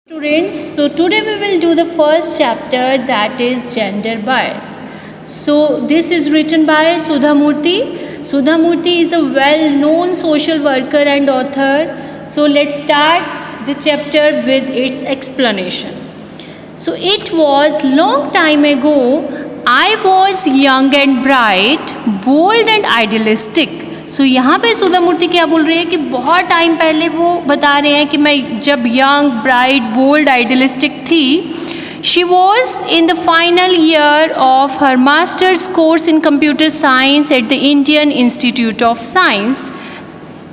Students, so today we will do the first chapter, that is gender bias. So this is written by Sudha Murthy. Sudha Murthy is a well-known social worker and author. So let's start the chapter with its explanation. So it was long time ago, I was young and bright, bold and idealistic. सो यहाँ पे सुधा मूर्ति क्या बोल रही है कि बहुत time पहले वो बता रहे हैं कि मैं जब यंग ब्राइट बोल्ड आइडियलिस्टिक थी. She was in the final year of her masters course in computer science at the Indian Institute of Science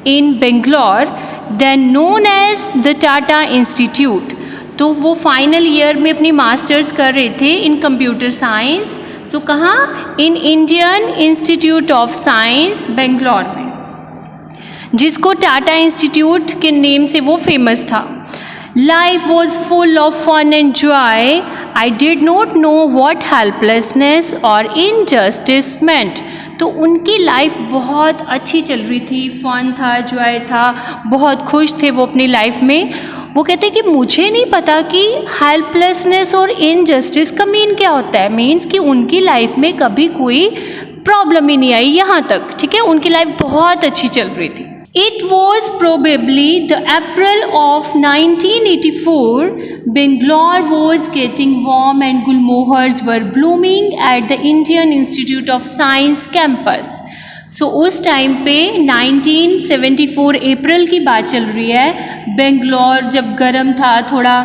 in Bangalore, then known as the Tata Institute. तो वो फाइनल ईयर में अपनी masters कर रहे थे इन computer science. So कहाँ? In Indian Institute of Science Bangalore में, जिसको टाटा इंस्टीट्यूट के नेम से वो फेमस था. Life was full of fun and joy. I did not know what helplessness और इनजस्टिस मेंट. तो उनकी लाइफ बहुत अच्छी चल रही थी, फन था, जॉय था, बहुत खुश थे वो अपनी लाइफ में. वो कहते हैं कि मुझे नहीं पता कि हेल्पलेसनेस और इनजस्टिस का मीन क्या होता है. मीन्स कि उनकी लाइफ में कभी कोई प्रॉब्लम ही नहीं आई यहाँ तक. ठीक है, उनकी लाइफ बहुत अच्छी चल रही थी. It was probably the April of 1984. Bangalore was getting warm and gulmohars were blooming at the Indian Institute of Science campus. So उस टाइम पे 1974 अप्रैल की बात चल रही है. बेंगलोर जब गर्म था थोड़ा,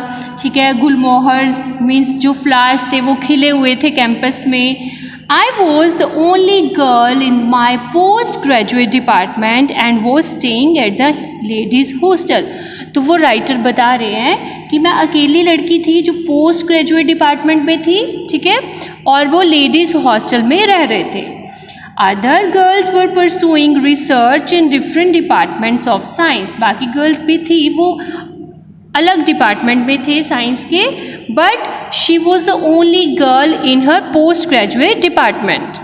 ठीक है, गुलमोहर्स मीन्स जो फ्लावर्स थे वो खिले हुए थे कैंपस में. I was the only girl in my post-graduate department and was staying at the ladies hostel. तो वो राइटर बता रहे हैं कि मैं अकेली लड़की थी जो पोस्ट ग्रेजुएट डिपार्टमेंट में थी, ठीक है, और वो लेडीज़ हॉस्टल में रह रहे थे. Other girls were pursuing research in different departments of science. बाकी गर्ल्स भी थी, वो अलग डिपार्टमेंट में थे साइंस के, but she was the only girl in her postgraduate department.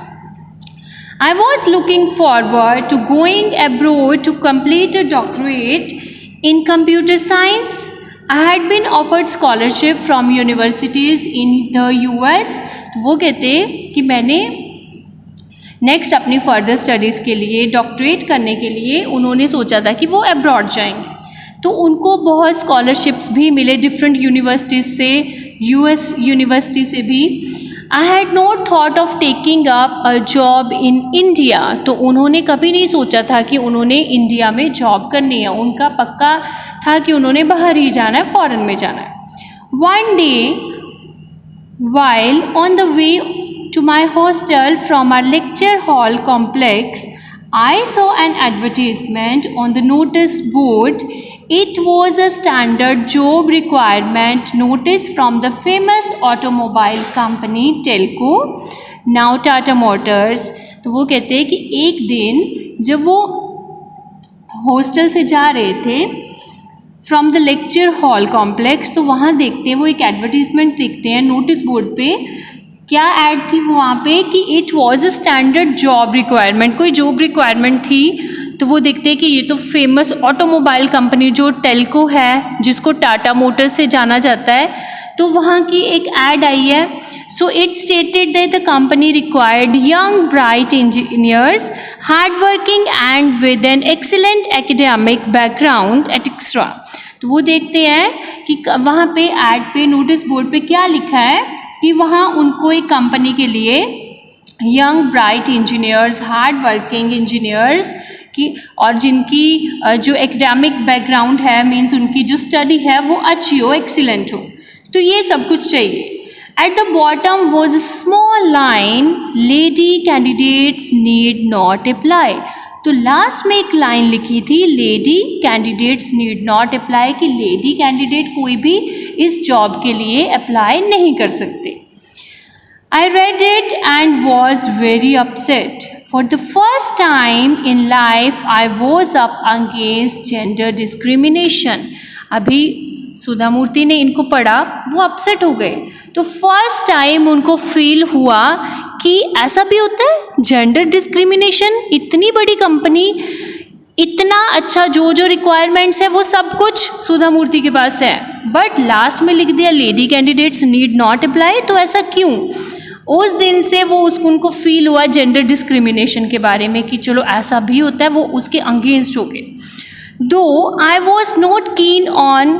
I was looking forward to going abroad to complete a doctorate in computer science. I had been offered scholarship from universities in the US. तो वो कहते कि मैंने next अपनी further studies के लिए, doctorate करने के लिए उन्होंने सोचा था कि वो अब्रॉड जाएंगे. तो उनको बहुत स्कॉलरशिप्स भी मिले डिफरेंट यूनिवर्सिटीज़ से, यूएस यूनिवर्सिटी से भी. I had not thought of taking up a job in India. तो उन्होंने कभी नहीं सोचा था कि उन्होंने इंडिया में जॉब करनी है. उनका पक्का था कि उन्होंने बाहर ही जाना है, फॉरेन में जाना है. One day while on the way to my hostel from our lecture hall complex, I saw an advertisement on the notice board. It was a standard job requirement notice from the famous automobile company Telco, now Tata Motors. तो वो कहते हैं कि एक दिन जब वो hostel से जा रहे थे from the lecture hall complex, तो वहाँ देखते हैं वो एक एडवर्टीजमेंट देखते हैं नोटिस बोर्ड पे. क्या ऐड थी वो वहाँ पे कि it was a standard job requirement, कोई जॉब रिक्वायरमेंट थी. तो वो देखते हैं कि ये तो फेमस ऑटोमोबाइल कंपनी जो टेल्को है, जिसको टाटा मोटर्स से जाना जाता है, तो वहाँ की एक ऐड आई है. So it stated that the company required young bright engineers, hard working and with an excellent academic background etcetera. तो वो देखते हैं कि वहाँ पे ऐड पे नोटिस बोर्ड पे क्या लिखा है कि वहाँ उनको एक कंपनी के लिए young bright engineers, hard working engineers की, और जिनकी जो एकेडमिक बैकग्राउंड है, मीन्स उनकी जो स्टडी है वो अच्छी हो, एक्सीलेंट हो. तो ये सब कुछ चाहिए. At the bottom was a small line, lady candidates need not apply. तो लास्ट में एक लाइन लिखी थी, lady candidates need not apply, कि लेडी कैंडिडेट कोई भी इस जॉब के लिए अप्लाई नहीं कर सकते. I read it and was very upset. For the first time in life I was up against gender discrimination. अभी सुधा मूर्ति ने इनको पढ़ा, वो अपसेट हो गए. तो फर्स्ट टाइम उनको फील हुआ कि ऐसा भी होता है, जेंडर डिस्क्रिमिनेशन. इतनी बड़ी कंपनी, इतना अच्छा जो जो रिक्वायरमेंट्स है वो सब कुछ सुधा मूर्ति के पास है, बट लास्ट में लिख दिया lady candidates need not apply. तो ऐसा क्यों? उस दिन से वो उनको फील हुआ जेंडर डिस्क्रिमिनेशन के बारे में कि चलो ऐसा भी होता है, वो उसके अगेंस्ट हो गए। Though I was not keen on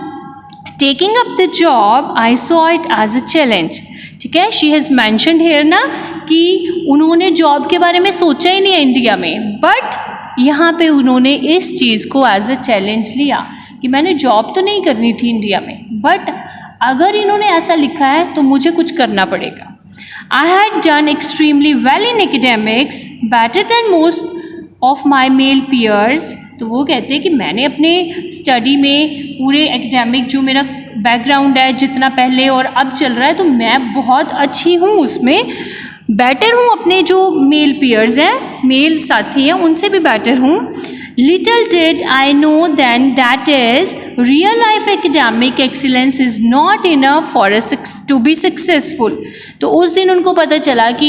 taking up the job, I saw it as a challenge. ठीक है, शी हैज़ मैंशनड हेयर ना कि उन्होंने जॉब के बारे में सोचा ही नहीं है इंडिया में, बट यहाँ पे उन्होंने इस चीज़ को एज अ चैलेंज लिया कि मैंने जॉब तो नहीं करनी थी इंडिया में, बट अगर इन्होंने ऐसा लिखा है तो मुझे कुछ करना पड़ेगा। I had done extremely well in academics, better than most of my male peers। तो वो कहते हैं कि मैंने अपने स्टडी में पूरे एकेडमिक जो मेरा बैकग्राउंड है जितना पहले और अब चल रहा है, तो मैं बहुत अच्छी हूँ उसमें, बेटर हूँ अपने जो मेल पीयर्स हैं, मेल साथी हैं, उनसे भी बेटर हूँ। Little did I know then that is real life academic excellence is not enough for us to be successful। तो उस दिन उनको पता चला कि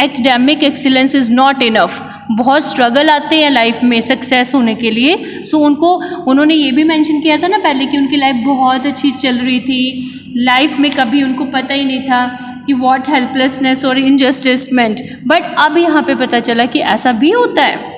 academic excellence is not enough, बहुत स्ट्रगल आते हैं लाइफ में सक्सेस होने के लिए। सो उन्होंने ये भी मेंशन किया था ना पहले कि उनकी लाइफ बहुत अच्छी चल रही थी, लाइफ में कभी उनको पता ही नहीं था कि व्हाट हेल्पलेसनेस और इनजस्टिस मेंट, बट अब यहाँ पे पता चला कि ऐसा भी होता है।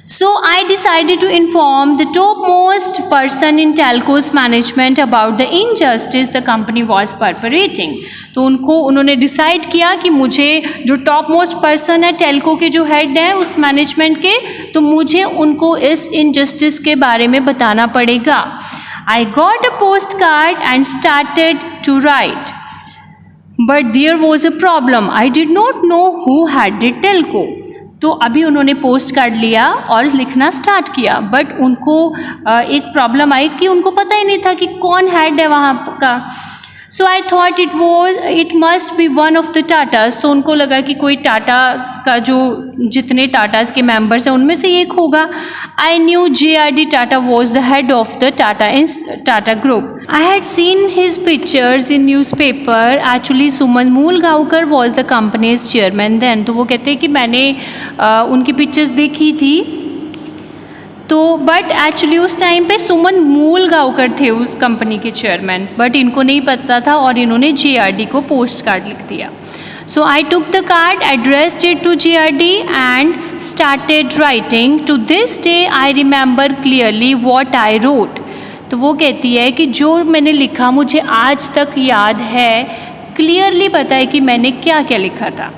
So I decided to inform the topmost person in Telco's management about the injustice the company was perpetrating। तो उन्होंने डिसाइड किया कि मुझे जो टॉप मोस्ट पर्सन है टेल्को के जो हेड हैं उस मैनेजमेंट के, तो मुझे उनको इस इनजस्टिस के बारे में बताना पड़ेगा। I got a postcard and started to write, but there was a problem. I did not know who had it Telco। तो अभी उन्होंने पोस्ट कार्ड लिया और लिखना स्टार्ट किया, बट उनको एक प्रॉब्लम आई कि उनको पता ही नहीं था कि कौन हेड है वहाँ का। So I thought it must be one of the Tatas. तो उनको लगा कि कोई टाटा का जो जितने टाटास के मेंबर्स हैं उनमें से एक होगा। I knew JRD Tata was the head of the Tata group. I had seen his pictures in newspaper. Actually Suman Mulgaonkar was the company's chairman then. तो वो कहते हैं कि मैंने उनकी पिक्चर्स देखी थी, तो बट एक्चुअली उस टाइम पे सुमन मूलगांवकर थे उस कंपनी के चेयरमैन, बट इनको नहीं पता था और इन्होंने JRD को पोस्ट कार्ड लिख दिया। So I took the card, addressed it to JRD and started writing. To this day I remember clearly what I wrote. तो वो कहती है कि जो मैंने लिखा मुझे आज तक याद है, क्लियरली पता है कि मैंने क्या क्या लिखा था।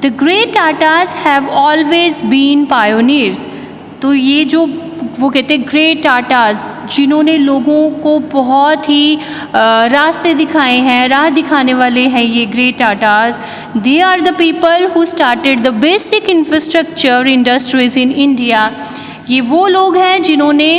The great Tatas have always been pioneers. तो ये जो वो कहते हैं ग्रेट टाटास, जिन्होंने लोगों को बहुत ही रास्ते दिखाए हैं, राह दिखाने वाले हैं ये great Tatas. They are the people who started the basic infrastructure industries in India. ये वो लोग हैं जिन्होंने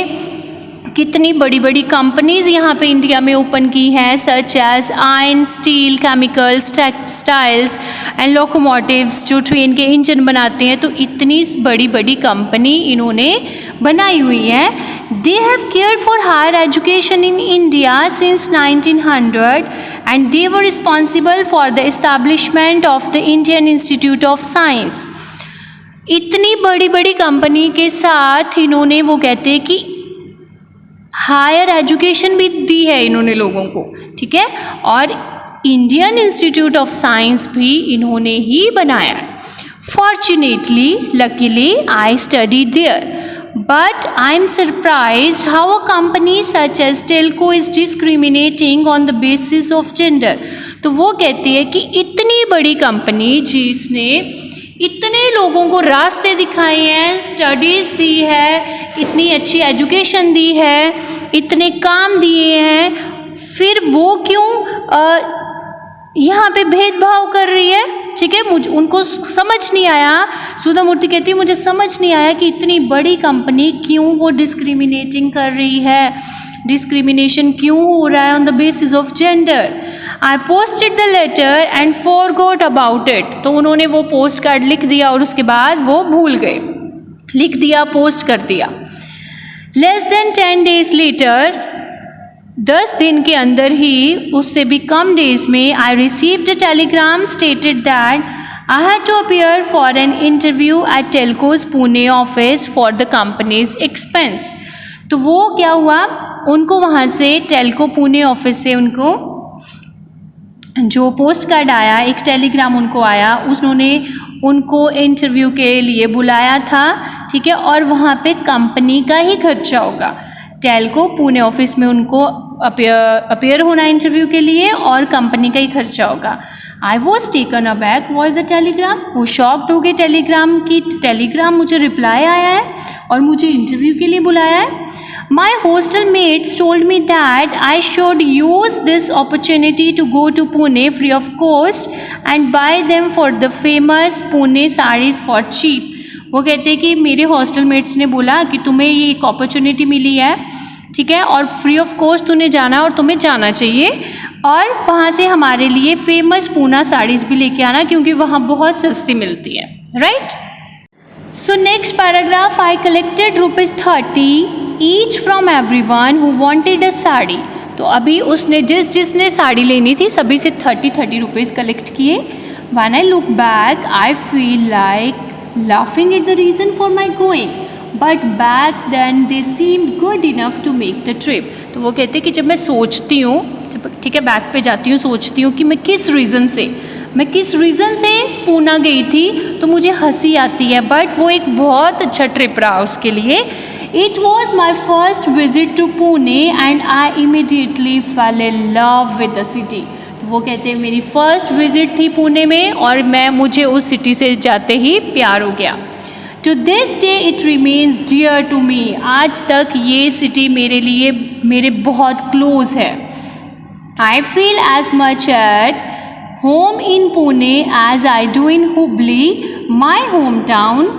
कितनी बड़ी बड़ी कंपनीज़ यहाँ पे इंडिया में ओपन की हैं, such as iron, steel, chemicals, textiles and locomotives, जो ट्रेन के इंजन बनाते हैं। तो इतनी बड़ी बड़ी कंपनी इन्होंने बनाई हुई है। They have cared for higher education in India since 1900 and they were responsible for the establishment of the Indian Institute of Science. इतनी बड़ी बड़ी कंपनी के साथ इन्होंने वो कहते हैं कि हायर एजुकेशन भी दी है इन्होंने लोगों को, ठीक है, और इंडियन इंस्टीट्यूट ऑफ साइंस भी इन्होंने ही बनाया है। Fortunately, luckily I study there, but I am surprised how a company such as Telco is discriminating on the basis of gender. तो वो कहती है कि इतनी बड़ी कंपनी जिसने इतने लोगों को रास्ते दिखाए हैं, स्टडीज़ दी है, इतनी अच्छी एजुकेशन दी है, इतने काम दिए हैं, फिर वो क्यों यहाँ पे भेदभाव कर रही है? ठीक है, मुझे उनको समझ नहीं आया। सुधा मूर्ति कहती है मुझे समझ नहीं आया कि इतनी बड़ी कंपनी क्यों वो डिस्क्रिमिनेटिंग कर रही है, डिस्क्रिमिनेशन क्यों हो रहा है on the basis of gender. I posted the letter and forgot about it. तो उन्होंने वो पोस्ट कार्ड लिख दिया और उसके बाद वो भूल गए, लिख दिया, पोस्ट कर दिया। लेस देन 10 days लेटर, 10 दिन के अंदर ही, उससे भी कम डेज में, I received a telegram stated that I had to appear for an interview at Telco's Pune office for the company's expense. तो वो क्या हुआ, उनको वहाँ से टेल्को पुणे ऑफिस से उनको जो पोस्ट कार्ड आया, एक टेलीग्राम उनको आया, उन्होंने उनको इंटरव्यू के लिए बुलाया था, ठीक है, और वहाँ पे कंपनी का ही खर्चा होगा। टेल्को पुणे ऑफिस में उनको अपेयर होना इंटरव्यू के लिए और कंपनी का ही खर्चा होगा। I was taken aback was the Telegram, वो शॉक्ड हो गए टेलीग्राम की, टेलीग्राम मुझे रिप्लाई आया है और मुझे इंटरव्यू के लिए बुलाया है। My hostel mates told me that I should use this opportunity to go to Pune free of cost and buy them for the famous Pune sarees for cheap. वो कहते हैं कि मेरे हॉस्टल मेट्स ने बोला कि तुम्हें ये एक अपॉर्चुनिटी मिली है, ठीक है, और फ्री ऑफ कॉस्ट तुम्हें जाना और तुम्हें जाना चाहिए और वहाँ से हमारे लिए फेमस पूना साड़ीज़ भी लेके आना क्योंकि वहाँ बहुत सस्ती मिलती है, right. So next paragraph, I collected ₹30 each from everyone who wanted a sari. तो अभी उसने जिसने साड़ी लेनी थी सभी से 30 रुपीज़ कलेक्ट किए। When I look back I feel like laughing at the reason for my going, but back then they seemed good enough to make the trip. तो वो कहते कि जब मैं सोचती हूँ, ठीक है, बैक पे जाती हूँ, सोचती हूँ कि मैं किस रीज़न से पूना गई थी, तो मुझे हंसी आती है, बट वो एक बहुत अच्छा ट्रिप रहा उसके लिए। It was my first visit to Pune and I immediately fell in love with the city. तो वो कहते हैं मेरी फर्स्ट विजिट थी पुणे में और मुझे उस सिटी से जाते ही प्यार हो गया। To this day it remains dear to me. आज तक ये सिटी मेरे लिए मेरे बहुत क्लोज है। I feel as much at home in Pune as I do in Hubli, my hometown.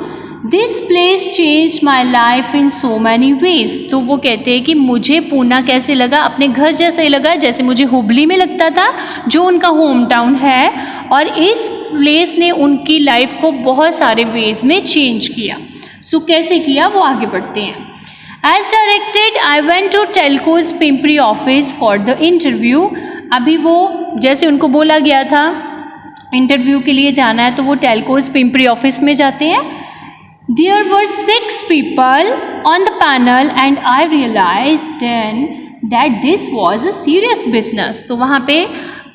This place changed my life in so many ways. तो वो कहते हैं कि मुझे पूना कैसे लगा, अपने घर जैसा ही लगा जैसे मुझे हुबली में लगता था जो उनका होम टाउन है, और इस प्लेस ने उनकी लाइफ को बहुत सारे वेज में चेंज किया। सो कैसे किया वो आगे बढ़ते हैं। As directed, I went to Telco's Pimpri office for the interview. अभी वो जैसे उनको बोला गया था इंटरव्यू के लिए जाना है तो वो टेल्को's पिंपरी ऑफिस में जाते हैं। There were 6 people on the panel and I realized then that this was a serious business. तो वहाँ पे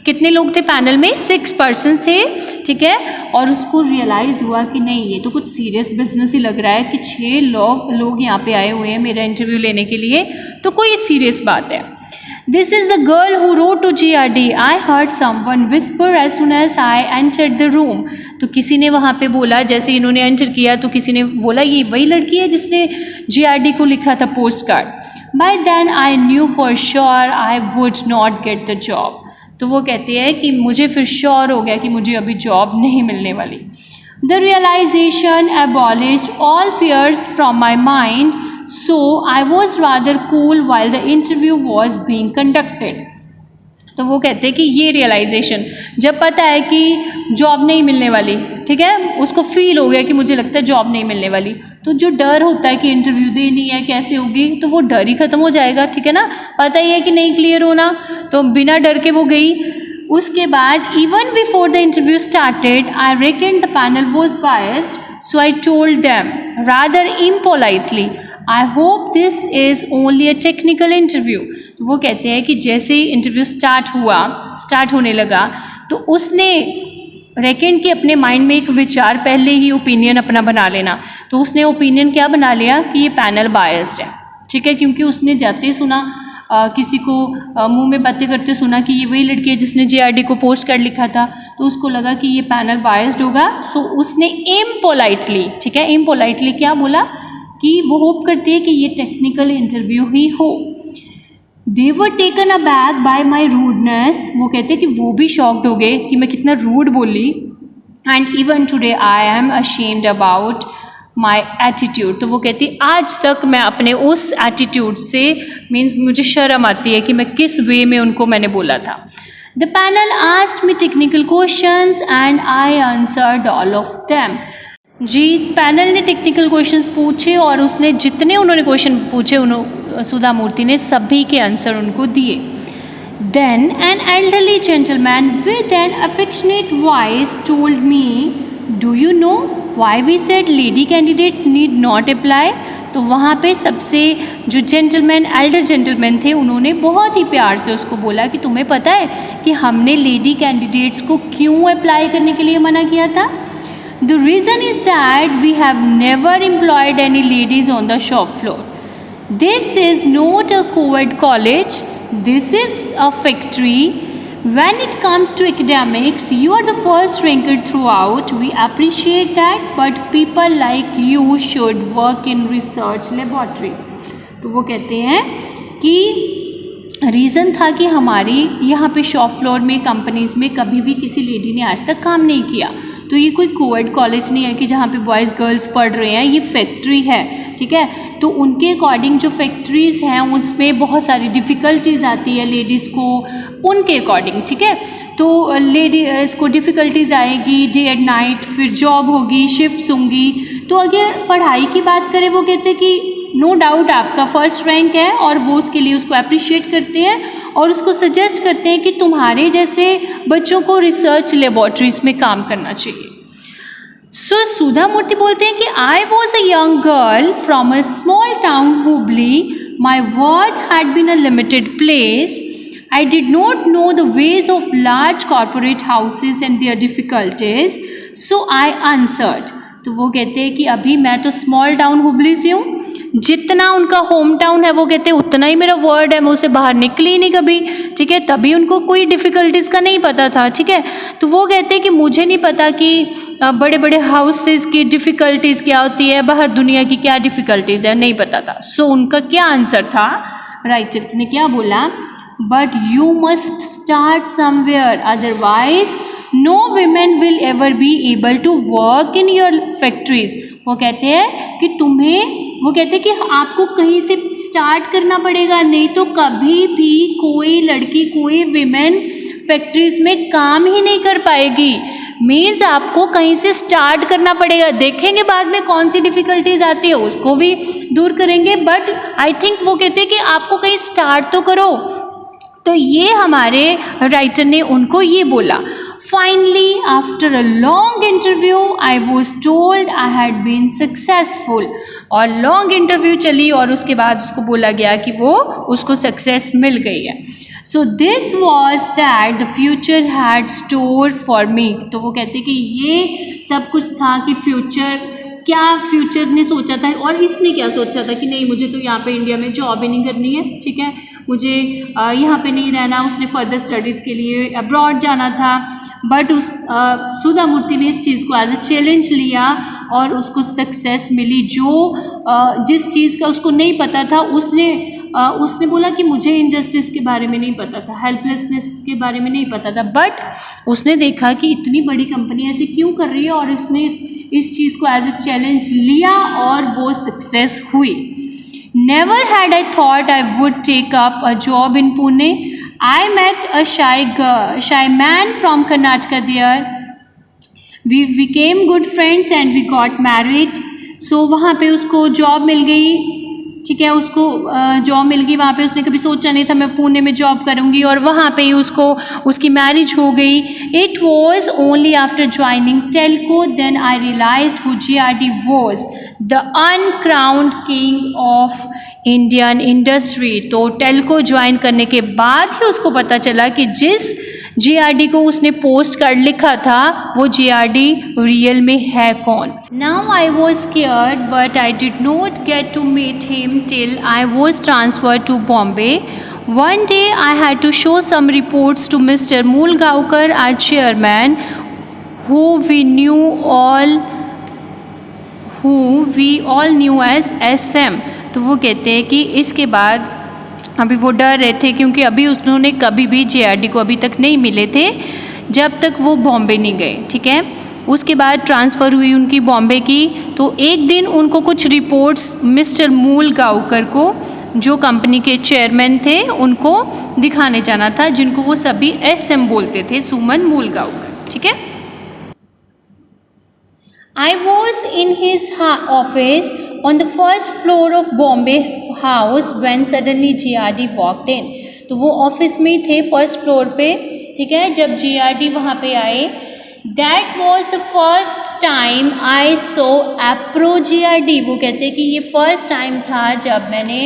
कितने लोग थे पैनल में, 6 पर्सन थे, ठीक है, और उसको रियलाइज़ हुआ कि नहीं ये तो कुछ सीरियस बिजनेस ही लग रहा है कि 6 लोग यहाँ पे आए हुए हैं मेरा इंटरव्यू लेने के लिए, तो कोई सीरियस बात है। This is the girl who wrote to GRD. I heard someone whisper as soon as I entered the room. तो किसी ने वहाँ पे बोला, जैसे इन्होंने एंटर किया तो किसी ने बोला ये वही लड़की है जिसने GRD को लिखा था post card. By then I knew for sure I would not get the job. तो वो कहते हैं कि मुझे फिर श्योर हो गया कि मुझे अभी जॉब नहीं मिलने वाली। The realization abolished all fears from my mind. So I was rather cool while the interview was being conducted. तो वो कहते हैं कि ये रियलाइजेशन जब पता है कि जॉब नहीं मिलने वाली, ठीक है, उसको फील हो गया कि मुझे लगता है जॉब नहीं मिलने वाली, तो जो डर होता है कि इंटरव्यू देनी है कैसे होगी, तो वो डर ही ख़त्म हो जाएगा, ठीक है ना, पता ही है कि नहीं क्लियर होना, तो बिना डर के वो गई। उसके बाद even before the interview started I reckon the panel was biased, so I told them rather impolitely I hope this is only a technical interview. तो वो कहते हैं कि जैसे ही इंटरव्यू स्टार्ट होने लगा तो उसने रेकेंड के अपने माइंड में एक विचार, पहले ही ओपिनियन अपना बना लेना, तो उसने ओपिनियन क्या बना लिया कि ये पैनल बायस्ड है, ठीक है, क्योंकि उसने जाते ही सुना किसी को मुंह में बातें करते सुना कि ये वही लड़की है जिसने GRD को पोस्ट कार्ड लिखा था, तो उसको लगा कि ये पैनल बायस्ड होगा। सो उसने इम्पोलाइटली, ठीक है, इम्पोलाइटली क्या बोला कि वो होप करती है कि ये टेक्निकल इंटरव्यू ही हो। They were taken aback by my rudeness, वो कहते हैं कि वो भी शॉक्ड हो गए कि मैं कितना रूड बोली। And even today I am ashamed about my attitude, तो वो कहती है आज तक मैं अपने उस एटीट्यूड से, मीन्स मुझे शर्म आती है कि मैं किस वे में उनको मैंने बोला था। The panel asked me technical questions and I answered all of them. जी, पैनल ने टेक्निकल क्वेश्चंस पूछे और उसने जितने उन्होंने क्वेश्चन पूछे सुधा मूर्ति ने सभी के आंसर उनको दिए। Then an elderly gentleman with an affectionate voice told me, do you know why we said lady candidates need not apply, तो वहाँ पे सबसे जो जेंटलमैन, एल्डर जेंटलमैन थे, उन्होंने बहुत ही प्यार से उसको बोला कि तुम्हें पता है कि हमने लेडी कैंडिडेट्स को क्यों अप्लाई करने के लिए मना किया था? The reason is that we have never employed any ladies on the shop floor. This is not a co-ed college, this is a factory. When it comes to academics, you are the first ranker throughout. We appreciate that, but people like you should work in research laboratories. तो वो कहते हैं कि reason था कि हमारी यहाँ पे शॉप फ्लोर में, कंपनीज़ में कभी भी किसी लेडी ने आज तक काम नहीं किया. तो ये कोई कोएड कॉलेज नहीं है कि जहाँ पे बॉयज़ गर्ल्स पढ़ रहे हैं, ये फैक्ट्री है, ठीक है. तो उनके अकॉर्डिंग जो फैक्ट्रीज़ हैं उसमें बहुत सारी डिफ़िकल्टीज़ आती है लेडीज़ को, उनके अकॉर्डिंग, ठीक है. तो लेडीज़ को डिफ़िकल्टीज़ आएगी डे एंड नाइट, फिर जॉब होगी, शिफ्ट्स होंगी. तो अगर पढ़ाई की बात करें, वो कहते हैं कि नो डाउट आपका फर्स्ट रैंक है, और वो उसके लिए उसको अप्रिशिएट करते हैं और उसको सजेस्ट करते हैं कि तुम्हारे जैसे बच्चों को रिसर्च लेबॉर्ट्रीज़ में काम करना चाहिए. सो सुधा मूर्ति बोलते हैं कि I was a young girl from a small town Hubli. My world had been a limited place. I did not know the ways of large corporate houses and their difficulties, so I answered. तो वो कहते हैं कि अभी मैं तो small town Hubli से हूँ, जितना उनका होम टाउन है वो कहते हैं उतना ही मेरा वर्ड है, मैं उससे बाहर निकली नहीं कभी, ठीक है. तभी उनको कोई डिफ़िकल्टीज़ का नहीं पता था, ठीक है. तो वो कहते हैं कि मुझे नहीं पता कि बड़े बड़े हाउसेस की डिफ़िकल्टीज़ क्या होती है, बाहर दुनिया की क्या डिफ़िकल्टीज़ है, नहीं पता था. सो उनका क्या आंसर था, राइटर ने क्या बोला, but you must start somewhere, otherwise no women will ever be able to work in your factories. वो कहते हैं कि वो कहते हैं कि आपको कहीं से स्टार्ट करना पड़ेगा, नहीं तो कभी भी कोई लड़की, कोई विमेन फैक्ट्रीज में काम ही नहीं कर पाएगी. मीन्स आपको कहीं से स्टार्ट करना पड़ेगा. देखेंगे बाद में कौन सी डिफ़िकल्टीज आती है, उसको भी दूर करेंगे, बट आई थिंक वो कहते हैं कि आपको कहीं स्टार्ट तो करो. तो ये हमारे राइटर ने उनको ये बोला. Finally, after a long interview, I was told I had been successful. और लॉन्ग इंटरव्यू चली और उसके बाद उसको बोला गया कि वो उसको सक्सेस मिल गई है. So this was that the future had store for me. तो वो कहते कि ये सब कुछ था कि फ्यूचर ने सोचा था, और इसने क्या सोचा था कि नहीं, मुझे तो यहाँ पे इंडिया में जॉब ही नहीं करनी है, ठीक है, मुझे यहाँ पे नहीं रहना. उसने फर्दर स्टडीज़ के लिए अब्रॉड जाना था, बट सुधा मूर्ति ने इस चीज़ को एज ए चैलेंज लिया और उसको सक्सेस मिली. जिस चीज़ का उसको नहीं पता था, उसने बोला कि मुझे इनजस्टिस के बारे में नहीं पता था, हेल्पलेसनेस के बारे में नहीं पता था, बट उसने देखा कि इतनी बड़ी कंपनी ऐसे क्यों कर रही है, और उसने इस चीज़ को एज ए चैलेंज लिया और वो सक्सेस हुई. Never had I thought I would take up a job in Pune. I met a shy man from Karnataka there. We became good friends and we got married. So वहाँ पे उसको job मिल गई, ठीक है, उसको जॉब मिल गई वहाँ पे. उसने कभी सोचा नहीं था मैं पुणे में जॉब करूँगी, और वहाँ पे ही उसकी मैरिज हो गई. It was only after joining Telco then I realized who GRD was, the uncrowned king of Indian industry. तो टेल्को ज्वाइन करने के बाद ही उसको पता चला कि जिस जीआरडी को उसने पोस्ट कार्ड लिखा था वो जीआरडी रियल में है कौन. Now I was scared but I did not get to meet him till I was transferred to Bombay. One day I had to show some reports to Mr. Mulgaonkar, our chairman, who we all knew as SM. तो वो कहते हैं कि इसके बाद अभी वो डर रहे थे, क्योंकि अभी उन्होंने कभी भी जेआरडी को अभी तक नहीं मिले थे जब तक वो बॉम्बे नहीं गए, ठीक है. उसके बाद ट्रांसफ़र हुई उनकी बॉम्बे की. तो एक दिन उनको कुछ रिपोर्ट्स मिस्टर मूलगांवकर को, जो कंपनी के चेयरमैन थे, उनको दिखाने जाना था, जिनको वो सभी SM बोलते थे, सुमन मूलगांवकर, ठीक है. I was in his office on the first floor of Bombay House when suddenly GRD walked in. तो वो ऑफिस में ही थे फर्स्ट फ्लोर पे, ठीक है, जब GRD वहाँ पे आए. That was the first time I saw एप्रोजियाडी। वो कहते हैं कि ये फर्स्ट टाइम था जब मैंने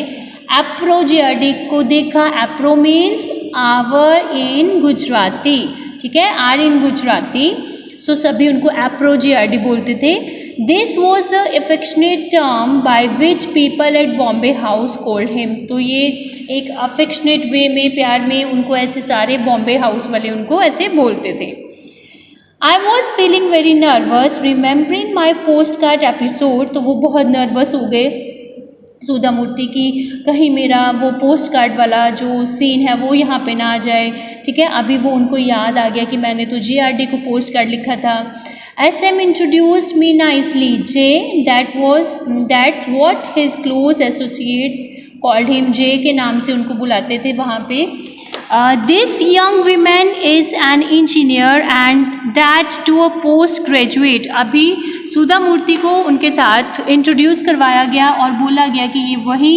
एप्रोजियाडी को देखा। एप्रो मीन्स आवर इन गुजराती, ठीक है, आर इन गुजराती। सो सभी उनको एप्रोजियाडी बोलते थे। This was the affectionate term by which people at Bombay house called him. तो ये एक अफेक्शनेट वे में, प्यार में उनको ऐसे सारे बॉम्बे हाउस वाले उनको ऐसे बोलते थे। I was feeling very nervous remembering my post card episode. तो वो बहुत नर्वस हो गए सुधा मूर्ति की, कहीं मेरा वो पोस्ट कार्ड वाला जो सीन है वो यहाँ पे ना आ जाए, ठीक है। अभी वो उनको याद आ गया कि मैंने तो JRD को पोस्ट कार्ड लिखा था। SM introduced me nicely. J, that's what his close associates called him. J के नाम से उनको बुलाते थे वहाँ पे। This young woman is an engineer and that to a post graduate. अभी सुधा मूर्ति को उनके साथ इंट्रोड्यूस करवाया गया और बोला गया कि ये वही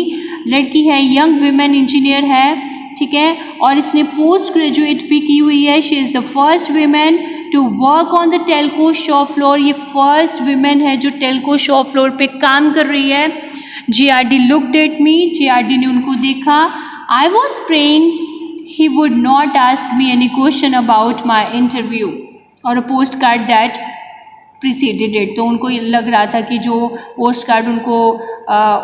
लड़की है, यंग वुमेन इंजीनियर है, ठीक है, और इसने पोस्ट ग्रेजुएट भी की हुई है। She is the first women to work on the Telco shop floor. ये फर्स्ट वुमेन है जो टेल्को शॉप फ्लोर पे काम कर रही है। JRD looked at me. JRD ने उनको देखा। I was praying he would not ask me any question about my interview और a post card that preceded it. तो उनको ये लग रहा था कि जो पोस्ट कार्ड उनको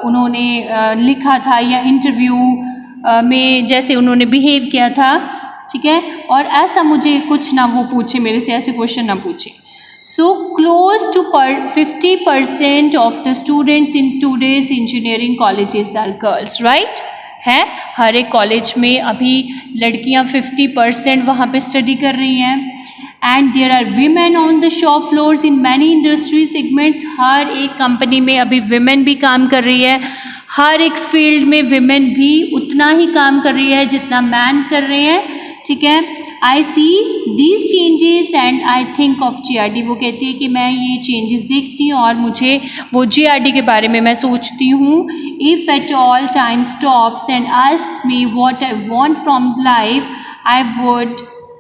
उन्होंने लिखा था या इंटरव्यू में जैसे उन्होंने बिहेव किया था, ठीक है, और ऐसा मुझे कुछ ना वो पूछे, मेरे से ऐसे क्वेश्चन ना पूछे। So close to 50% of the students in today's engineering colleges are girls, right है। हर एक कॉलेज में अभी लड़कियां 50% वहाँ पे स्टडी कर रही हैं। And there are women on the shop floors in many industry segments. हर एक कंपनी में अभी वीमेन भी काम कर रही है। हर एक फील्ड में विमेन भी उतना ही काम कर रही है जितना मैन कर रहे हैं, ठीक है। I see these changes and I think of JRD। वो कहती है कि मैं ये चेंजेस देखती हूँ और मुझे वो JRD के बारे में मैं सोचती हूँ। If at all time stops and asks me what I want from life, I would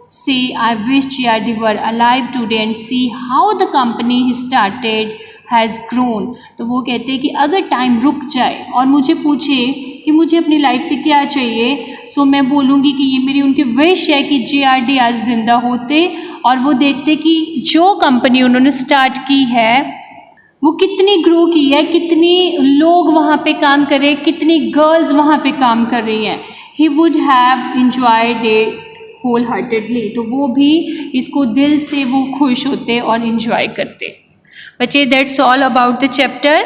say I wish JRD were alive today and see how the company he started has grown। तो वो कहते हैं कि अगर time रुक जाए और मुझे पूछे कि मुझे अपनी लाइफ से क्या चाहिए, सो मैं बोलूँगी कि ये मेरी उनकी विश है कि JRD आज ज़िंदा होते और वो देखते कि जो कंपनी उन्होंने स्टार्ट की है वो कितनी ग्रो की है, कितनी लोग वहाँ पे काम कर रहे हैं, कितनी गर्ल्स वहाँ पे काम कर रही हैं। He would have enjoyed it wholeheartedly. तो वो भी इसको दिल से वो खुश होते और इन्जॉय करते। बच्चे that's all about the chapter.